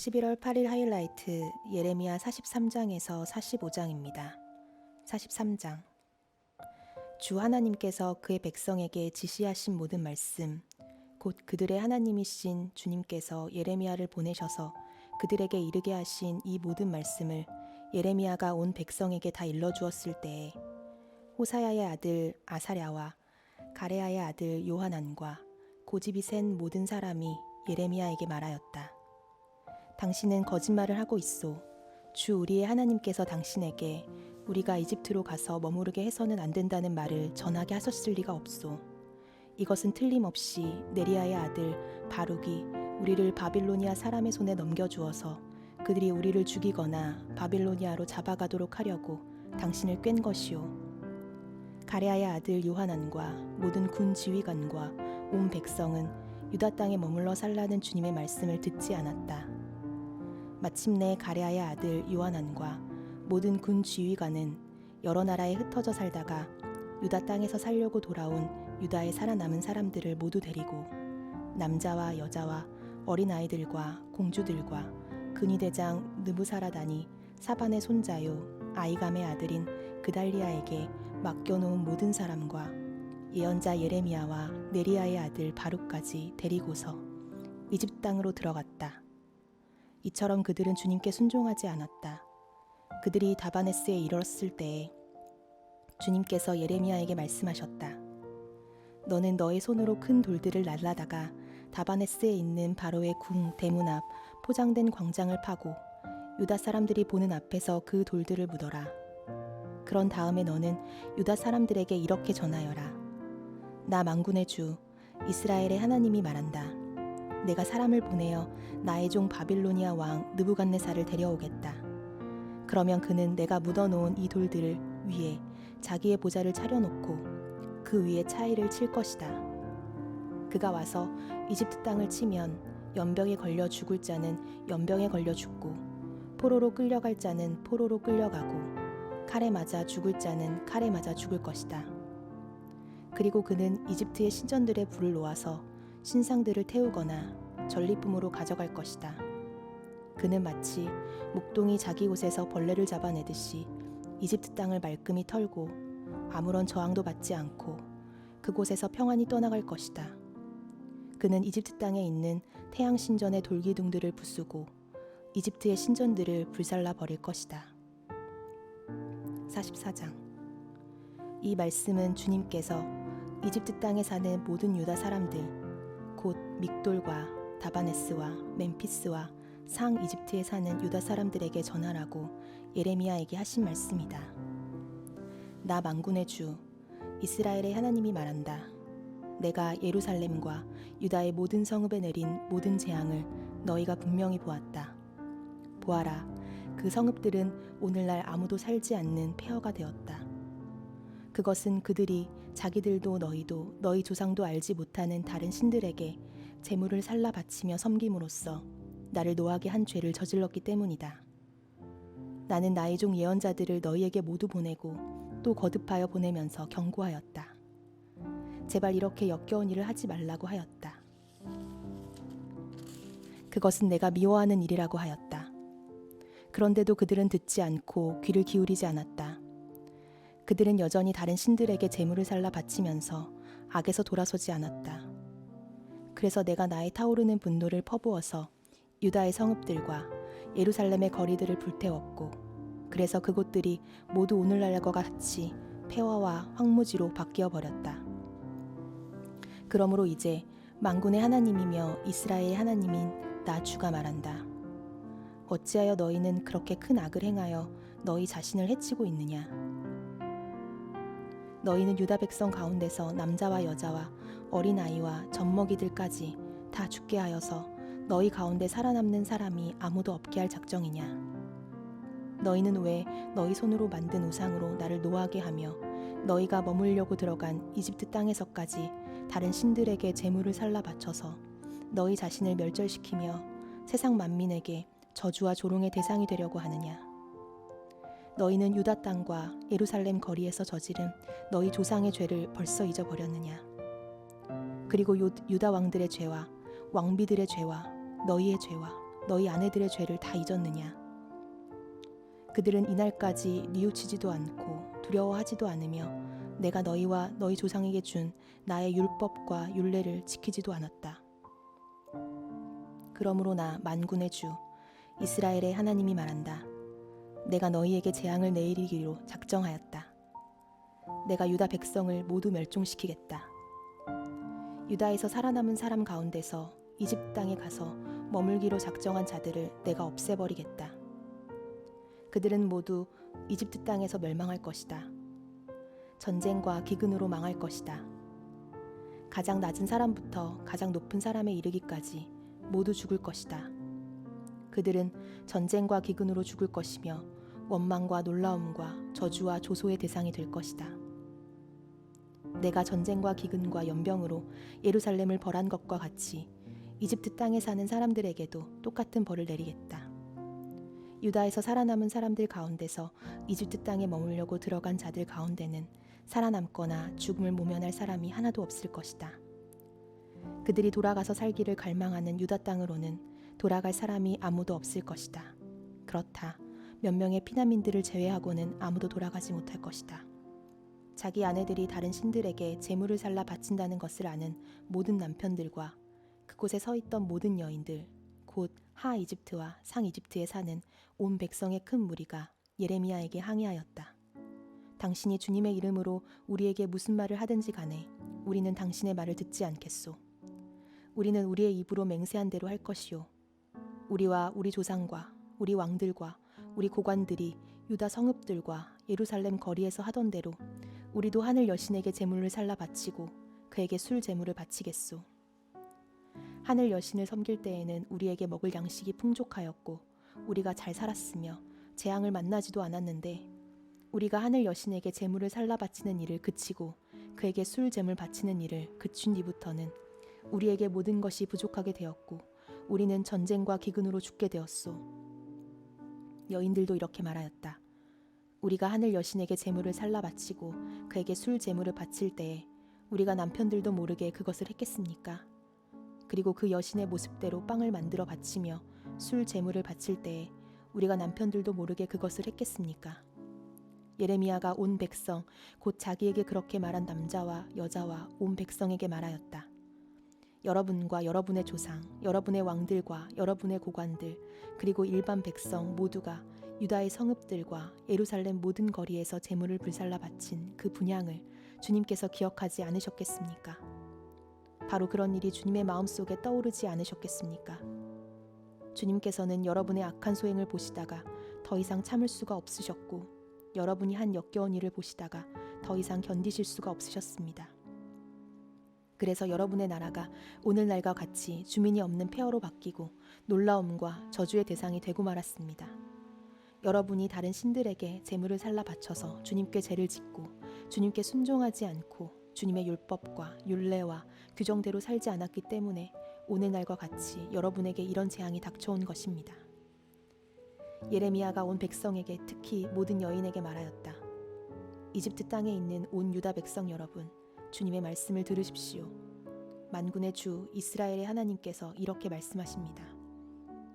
11월 8일 하이라이트 예레미야 43장에서 45장입니다. 43장. 주 하나님께서 그의 백성에게 지시하신 모든 말씀, 곧 그들의 하나님이신 주님께서 예레미야를 보내셔서 그들에게 이르게 하신 이 모든 말씀을 예레미야가 온 백성에게 다 일러주었을 때에 호사야의 아들 아사랴와 가레야의 아들 요하난과 고집이 센 모든 사람이 예레미야에게 말하였다. 당신은 거짓말을 하고 있소. 주 우리의 하나님께서 당신에게 우리가 이집트로 가서 머무르게 해서는 안 된다는 말을 전하게 하셨을 리가 없소. 이것은 틀림없이 네리야의 아들 바룩이 우리를 바빌로니아 사람의 손에 넘겨주어서 그들이 우리를 죽이거나 바빌로니아로 잡아가도록 하려고 당신을 꿰는 것이오. 가레야의 아들 요하난과 모든 군 지휘관과 온 백성은 유다 땅에 머물러 살라는 주님의 말씀을 듣지 않았다. 마침내 가레야의 아들 요하난과 모든 군 지휘관은 여러 나라에 흩어져 살다가 유다 땅에서 살려고 돌아온 유다에 살아남은 사람들을 모두 데리고 남자와 여자와 어린아이들과 공주들과 근위대장 느부사라단이 사반의 손자요 아이감의 아들인 그달리아에게 맡겨놓은 모든 사람과 예언자 예레미야와 네리야의 아들 바룩까지 데리고서 이집트 땅으로 들어갔다. 이처럼 그들은 주님께 순종하지 않았다. 그들이 다바네스에 이르렀을 때에 주님께서 예레미야에게 말씀하셨다. 너는 너의 손으로 큰 돌들을 날라다가 다바네스에 있는 바로의 궁 대문 앞 포장된 광장을 파고 유다 사람들이 보는 앞에서 그 돌들을 묻어라. 그런 다음에 너는 유다 사람들에게 이렇게 전하여라. 나 만군의 주 이스라엘의 하나님이 말한다. 내가 사람을 보내어 나의 종 바빌로니아 왕 느부갓네살을 데려오겠다. 그러면 그는 내가 묻어놓은 이 돌들 위에 자기의 보좌를 차려놓고 그 위에 차이를 칠 것이다. 그가 와서 이집트 땅을 치면 연병에 걸려 죽을 자는 연병에 걸려 죽고 포로로 끌려갈 자는 포로로 끌려가고 칼에 맞아 죽을 자는 칼에 맞아 죽을 것이다. 그리고 그는 이집트의 신전들의 불을 놓아서 신상들을 태우거나 전리품으로 가져갈 것이다. 그는 마치 목동이 자기 옷에서 벌레를 잡아내듯이 이집트 땅을 말끔히 털고 아무런 저항도 받지 않고 그곳에서 평안히 떠나갈 것이다. 그는 이집트 땅에 있는 태양 신전의 돌기둥들을 부수고 이집트의 신전들을 불살라 버릴 것이다. 44장. 이 말씀은 주님께서 이집트 땅에 사는 모든 유다 사람들 곧 믹돌과 다바네스와 멤피스와 상 이집트에 사는 유다 사람들에게 전하라고 예레미야에게 하신 말씀이다. 나 만군의 주 이스라엘의 하나님이 말한다. 내가 예루살렘과 유다의 모든 성읍에 내린 모든 재앙을 너희가 분명히 보았다. 보아라, 그 성읍들은 오늘날 아무도 살지 않는 폐허가 되었다. 그것은 그들이 자기들도 너희도 너희 조상도 알지 못하는 다른 신들에게 제물을 살라 바치며 섬김으로써 나를 노하게 한 죄를 저질렀기 때문이다. 나는 나의 종 예언자들을 너희에게 모두 보내고 또 거듭하여 보내면서 경고하였다. 제발 이렇게 역겨운 일을 하지 말라고 하였다. 그것은 내가 미워하는 일이라고 하였다. 그런데도 그들은 듣지 않고 귀를 기울이지 않았다. 그들은 여전히 다른 신들에게 제물을 살라 바치면서 악에서 돌아서지 않았다. 그래서 내가 나의 타오르는 분노를 퍼부어서 유다의 성읍들과 예루살렘의 거리들을 불태웠고 그래서 그곳들이 모두 오늘날과 같이 폐허와 황무지로 바뀌어 버렸다. 그러므로 이제 만군의 하나님이며 이스라엘의 하나님인 나 주가 말한다. 어찌하여 너희는 그렇게 큰 악을 행하여 너희 자신을 해치고 있느냐? 너희는 유다 백성 가운데서 남자와 여자와 어린아이와 젖먹이들까지 다 죽게 하여서 너희 가운데 살아남는 사람이 아무도 없게 할 작정이냐? 너희는 왜 너희 손으로 만든 우상으로 나를 노하게 하며 너희가 머물려고 들어간 이집트 땅에서까지 다른 신들에게 제물을 살라 바쳐서 너희 자신을 멸절시키며 세상 만민에게 저주와 조롱의 대상이 되려고 하느냐? 너희는 유다 땅과 예루살렘 거리에서 저지른 너희 조상의 죄를 벌써 잊어버렸느냐? 그리고 유다 왕들의 죄와 왕비들의 죄와 너희의 죄와 너희 아내들의 죄를 다 잊었느냐? 그들은 이날까지 뉘우치지도 않고 두려워하지도 않으며 내가 너희와 너희 조상에게 준 나의 율법과 율례를 지키지도 않았다. 그러므로 나 만군의 주 이스라엘의 하나님이 말한다. 내가 너희에게 재앙을 내리기로 작정하였다. 내가 유다 백성을 모두 멸종시키겠다. 유다에서 살아남은 사람 가운데서 이집트 땅에 가서 머물기로 작정한 자들을 내가 없애버리겠다. 그들은 모두 이집트 땅에서 멸망할 것이다. 전쟁과 기근으로 망할 것이다. 가장 낮은 사람부터 가장 높은 사람에 이르기까지 모두 죽을 것이다. 그들은 전쟁과 기근으로 죽을 것이며 원망과 놀라움과 저주와 조소의 대상이 될 것이다. 내가 전쟁과 기근과 연병으로 예루살렘을 벌한 것과 같이 이집트 땅에 사는 사람들에게도 똑같은 벌을 내리겠다. 유다에서 살아남은 사람들 가운데서 이집트 땅에 머물려고 들어간 자들 가운데는 살아남거나 죽음을 모면할 사람이 하나도 없을 것이다. 그들이 돌아가서 살기를 갈망하는 유다 땅으로는 돌아갈 사람이 아무도 없을 것이다. 그렇다. 몇 명의 피난민들을 제외하고는 아무도 돌아가지 못할 것이다. 자기 아내들이 다른 신들에게 제물을 살라 바친다는 것을 아는 모든 남편들과 그곳에 서 있던 모든 여인들, 곧 하 이집트와 상 이집트에 사는 온 백성의 큰 무리가 예레미야에게 항의하였다. 당신이 주님의 이름으로 우리에게 무슨 말을 하든지 간에 우리는 당신의 말을 듣지 않겠소. 우리는 우리의 입으로 맹세한 대로 할 것이요. 우리와 우리 조상과 우리 왕들과 우리 고관들이 유다 성읍들과 예루살렘 거리에서 하던 대로 우리도 하늘 여신에게 제물을 살라 바치고 그에게 술 제물을 바치겠소. 하늘 여신을 섬길 때에는 우리에게 먹을 양식이 풍족하였고 우리가 잘 살았으며 재앙을 만나지도 않았는데 우리가 하늘 여신에게 제물을 살라 바치는 일을 그치고 그에게 술 제물 바치는 일을 그친 뒤부터는 우리에게 모든 것이 부족하게 되었고 우리는 전쟁과 기근으로 죽게 되었소. 여인들도 이렇게 말하였다. 우리가 하늘 여신에게 제물을 살라 바치고 그에게 술 제물을 바칠 때에 우리가 남편들도 모르게 그것을 했겠습니까? 그리고 그 여신의 모습대로 빵을 만들어 바치며 술 제물을 바칠 때에 우리가 남편들도 모르게 그것을 했겠습니까? 예레미야가 온 백성 곧 자기에게 그렇게 말한 남자와 여자와 온 백성에게 말하였다. 여러분과 여러분의 조상, 여러분의 왕들과 여러분의 고관들 그리고 일반 백성 모두가 유다의 성읍들과 예루살렘 모든 거리에서 제물을 불살라 바친 그 분향을 주님께서 기억하지 않으셨겠습니까? 바로 그런 일이 주님의 마음속에 떠오르지 않으셨겠습니까? 주님께서는 여러분의 악한 소행을 보시다가 더 이상 참을 수가 없으셨고 여러분이 한 역겨운 일을 보시다가 더 이상 견디실 수가 없으셨습니다. 그래서 여러분의 나라가 오늘날과 같이 주민이 없는 폐허로 바뀌고 놀라움과 저주의 대상이 되고 말았습니다. 여러분이 다른 신들에게 제물을 살라 바쳐서 주님께 죄를 짓고 주님께 순종하지 않고 주님의 율법과 율례와 규정대로 살지 않았기 때문에 오늘날과 같이 여러분에게 이런 재앙이 닥쳐온 것입니다. 예레미야가 온 백성에게 특히 모든 여인에게 말하였다. 이집트 땅에 있는 온 유다 백성 여러분, 주님의 말씀을 들으십시오. 만군의 주 이스라엘의 하나님께서 이렇게 말씀하십니다.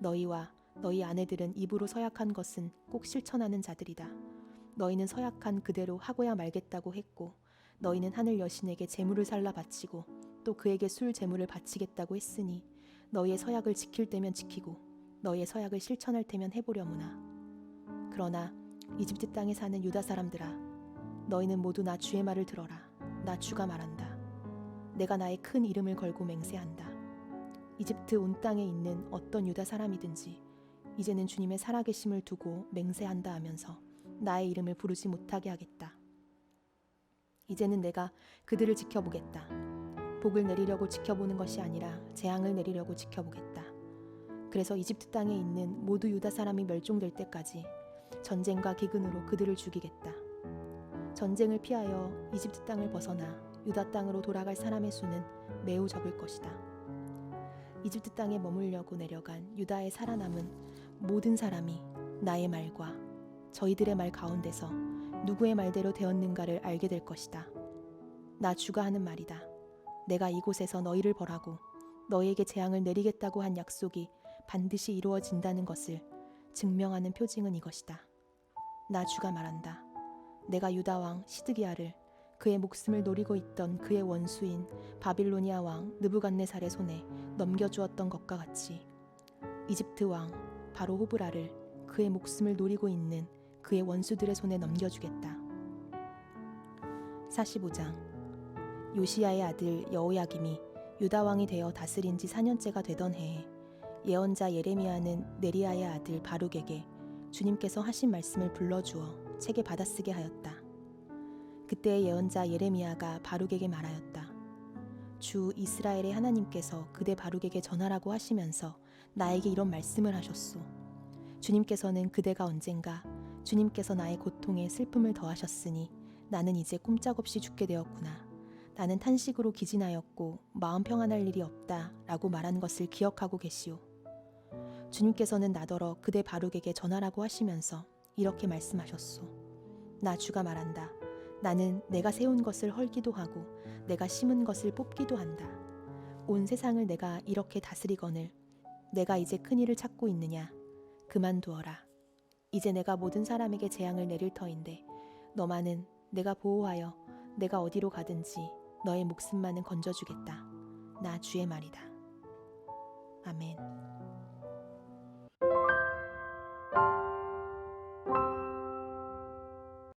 너희와 너희 아내들은 입으로 서약한 것은 꼭 실천하는 자들이다. 너희는 서약한 그대로 하고야 말겠다고 했고 너희는 하늘 여신에게 제물을 살라 바치고 또 그에게 술 제물을 바치겠다고 했으니 너희의 서약을 지킬 때면 지키고 너희의 서약을 실천할 때면 해보려무나. 그러나 이집트 땅에 사는 유다 사람들아, 너희는 모두 나 주의 말을 들어라. 나 주가 말한다. 내가 나의 큰 이름을 걸고 맹세한다. 이집트 온 땅에 있는 어떤 유다 사람이든지 이제는 주님의 살아계심을 두고 맹세한다 하면서 나의 이름을 부르지 못하게 하겠다. 이제는 내가 그들을 지켜보겠다. 복을 내리려고 지켜보는 것이 아니라 재앙을 내리려고 지켜보겠다. 그래서 이집트 땅에 있는 모두 유다 사람이 멸종될 때까지 전쟁과 기근으로 그들을 죽이겠다. 전쟁을 피하여 이집트 땅을 벗어나 유다 땅으로 돌아갈 사람의 수는 매우 적을 것이다. 이집트 땅에 머물려고 내려간 유다에 살아남은 모든 사람이 나의 말과 저희들의 말 가운데서 누구의 말대로 되었는가를 알게 될 것이다. 나 주가 하는 말이다. 내가 이곳에서 너희를 벌하고 너희에게 재앙을 내리겠다고 한 약속이 반드시 이루어진다는 것을 증명하는 표징은 이것이다. 나 주가 말한다. 내가 유다 왕 시드기야를 그의 목숨을 노리고 있던 그의 원수인 바빌로니아 왕 느부갓네살의 손에 넘겨주었던 것과 같이 이집트 왕 바로 호브라를 그의 목숨을 노리고 있는 그의 원수들의 손에 넘겨주겠다. 45장. 요시야의 아들 여호야김이 유다 왕이 되어 다스린 지 4년째가 되던 해에 예언자 예레미야는 네리야의 아들 바룩에게 주님께서 하신 말씀을 불러주어 책에 받아쓰게 하였다. 그때 예언자 예레미야가 바룩에게 말하였다. 주 이스라엘의 하나님께서 그대 바룩에게 전하라고 하시면서 나에게 이런 말씀을 하셨소. 주님께서는 그대가 언젠가 주님께서 나의 고통에 슬픔을 더하셨으니 나는 이제 꼼짝없이 죽게 되었구나. 나는 탄식으로 기진하였고 마음 평안할 일이 없다 라고 말한 것을 기억하고 계시오. 주님께서는 나더러 그대 바룩에게 전하라고 하시면서 이렇게 말씀하셨소. 나 주가 말한다. 나는 내가 세운 것을 헐기도 하고 내가 심은 것을 뽑기도 한다. 온 세상을 내가 이렇게 다스리거늘 내가 이제 큰일을 찾고 있느냐. 그만두어라. 이제 내가 모든 사람에게 재앙을 내릴 터인데 너만은 내가 보호하여 내가 어디로 가든지 너의 목숨만은 건져주겠다. 나 주의 말이다. 아멘.